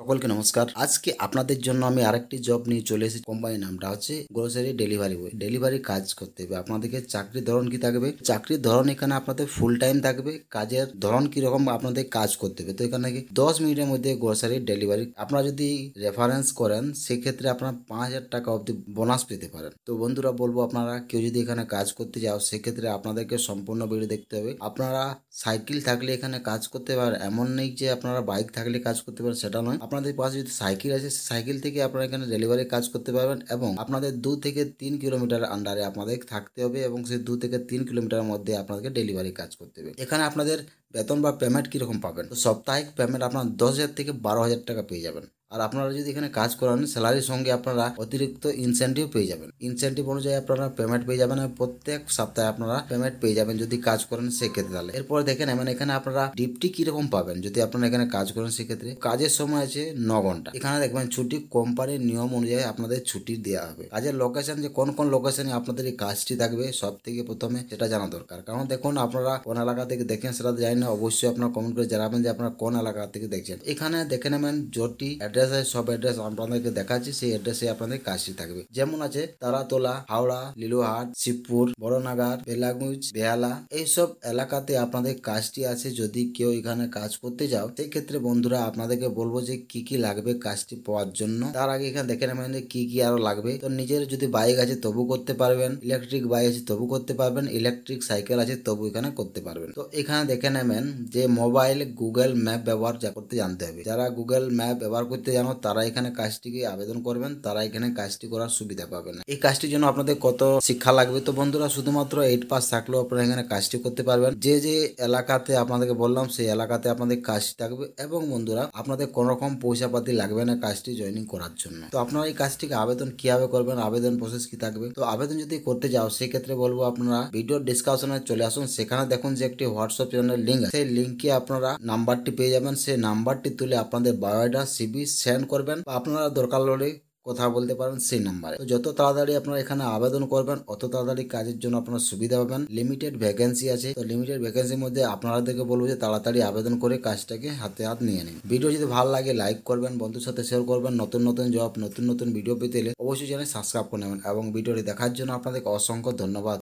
সকলকে নমস্কার। আজকে আপনাদের জন্য আমি আরেকটি জব নিয়ে চলে এসেছি। কোম্পানির নামটা হচ্ছে গ্রোসারি ডেলিভারি বয়। ডেলিভারি কাজ করতে হবে। আপনাদেরকে চাকরির ধরন কি থাকবে? চাকরির ধরন এখানে আপনাদের ফুল টাইম থাকবে। কাজের ধরন কিরকম আপনাদের কাজ করতে হবে। তো এখানে 10 মিনিটের মধ্যে গ্রোসারি ডেলিভারি আপনারা যদি রেফারেন্স করেন সেক্ষেত্রে আপনারা 5,000 টাকা অবধি বোনাস পেতে পারেন। তো বন্ধুরা বলবো, আপনারা কেউ যদি এখানে কাজ করতে যাও সেক্ষেত্রে আপনাদেরকে সম্পূর্ণ ভিডিও দেখতে হবে। আপনারা সাইকেল থাকলে এখানে কাজ করতে পারেন, এমন নেই যে আপনারা বাইক থাকলে কাজ করতে পারেন, সেটা নয়। আপনাদের পাশে যদি সাইকেল আছে সাইকেল থেকে আপনারা এখানে ডেলিভারি কাজ করতে পারবেন এবং আপনাদের 2 থেকে 3 কিলোমিটার আন্ডারে আপনাদের থাকতে হবে এবং সেই 2 থেকে 3 কিলোমিটারের মধ্যে আপনাদেরকে ডেলিভারি কাজ করতে হবে। এখানে আপনাদের বেতন বা পেমেন্ট কিরকম পাবেন? তো সাপ্তাহিক পেমেন্ট আপনার 10,000 থেকে 12,000 টাকা পেয়ে যাবেন। আর আপনারা যদি এখানে কাজ করান স্যালারির সঙ্গে আপনারা অতিরিক্ত ইনসেন্টিভ পেয়ে যাবেন। ইনসেন্টিভ অনুযায়ী আপনারা পেমেন্ট পেয়ে যাবেন এবং প্রত্যেক সপ্তাহে আপনারা পেমেন্ট পেয়ে যাবেন যদি কাজ করেন সেক্ষেত্রে। তাহলে এরপর দেখেন এখানে আপনারা ডিউটি কিরকম পাবেন যদি আপনারা এখানে কাজ করেন সেক্ষেত্রে। কাজের সময় আছে 9 ঘন্টা। এখানে দেখবেন ছুটি কোম্পানির নিয়ম অনুযায়ী আপনাদের ছুটি দেওয়া হবে। কাজের লোকেশন যে কোন কোন লোকেশনে আপনাদের এই কাজটি থাকবে সব থেকে প্রথমে সেটা জানা দরকার। কারণ দেখুন, আপনারা কোন এলাকা থেকে দেখেন সেটা জানি না, অবশ্যই আপনারা কমেন্ট করে জানাবেন যে আপনারা কোন এলাকা থেকে দেখছেন। এখানে দেখে নেবেন যটি অ্যাড্রেস আছে সব অ্যাড্রেস আপনাদেরকে দেখাচ্ছি, সেই অ্যাড্রেসে আপনাদের কাজটি থাকবে। যেমন আছে তারাতলা, হাওড়া, লিলুহাট, শিবপুর, বড়নাগার, বেলাগুজ, বেহালা, এইসব এলাকাতে আপনাদের কাজটি আছে। যদি কেউ এখানে কাজ করতে যাও সেই ক্ষেত্রে বন্ধুরা আপনাদেরকে বলবো যে কি কি লাগবে কাজটি পাওয়ার জন্য। তার আগে এখানে দেখে নেবেন যে কি কি আরো লাগবে। তো নিজের যদি বাইক আছে তবু করতে পারবেন, ইলেকট্রিক বাইক আছে তবু করতে পারবেন, ইলেকট্রিক সাইকেল আছে তবু এখানে করতে পারবেন। তো এখানে দেখে নেবেন যে মোবাইল গুগল ম্যাপ ব্যবহার করতে জানতে হবে। যারা গুগল ম্যাপ ব্যবহার করতে জানো তারা এখানে কাজটিকে আবেদন করবেন, তারা এখানে কাজটি করার সুবিধা পাবেন। এই কাজটির জন্য আপনাদের কত শিক্ষা লাগবে? তো বন্ধুরা শুধুমাত্র 8 পাস থাকলেও আপনারা এখানে কাজটি করতে পারবেন। যে যে এলাকাতে আপনাদেরকে বললাম সেই এলাকাতে আপনাদের কাজ থাকবে এবং বন্ধুরা আপনাদের কোন রকম পয়সা পাতি লাগবে না কাজটি জয়েনিং করার জন্য। তো আপনারা এই কাজটিকে আবেদন কিভাবে করবেন, আবেদন প্রসেস কি থাকবে? তো আবেদন যদি করতে যাও সেক্ষেত্রে বলবো আপনারা ভিডিও ডিসকাশনে চলে আসুন। সেখানে দেখুন যে একটি হোয়াটসঅ্যাপ চ্যানেলের লিঙ্ক আছে, সেই লিঙ্কে আপনারা নাম্বারটি পেয়ে যাবেন। সেই নাম্বারটি তুলে আপনাদের বায়োডাটা সিভি সেন্ড করবেন বা আপনারা দরকার হলে কথা বলতে পারেন সেই নাম্বারে। তো যত তাড়াতাড়ি আপনারা এখানে আবেদন করবেন অত তাড়াতাড়ি কাজের জন্য আপনারা সুবিধা পাবেন। লিমিটেড ভ্যাকেন্সি আছে, তো লিমিটেড ভ্যাকেন্সির মধ্যে আপনাদেরকে বলবো যে তাড়াতাড়ি আবেদন করে কাজটাকে হাতে হাত নিয়ে নিন। ভিডিও যদি ভালো লাগে লাইক করবেন, বন্ধুর সাথে শেয়ার করবেন। নতুন নতুন জব নতুন নতুন ভিডিও পেতে হলে অবশ্যই চ্যানেল সাবস্ক্রাইব করে নেবেন এবং ভিডিওটি দেখার জন্য আপনাদেরকে অসংখ্য ধন্যবাদ।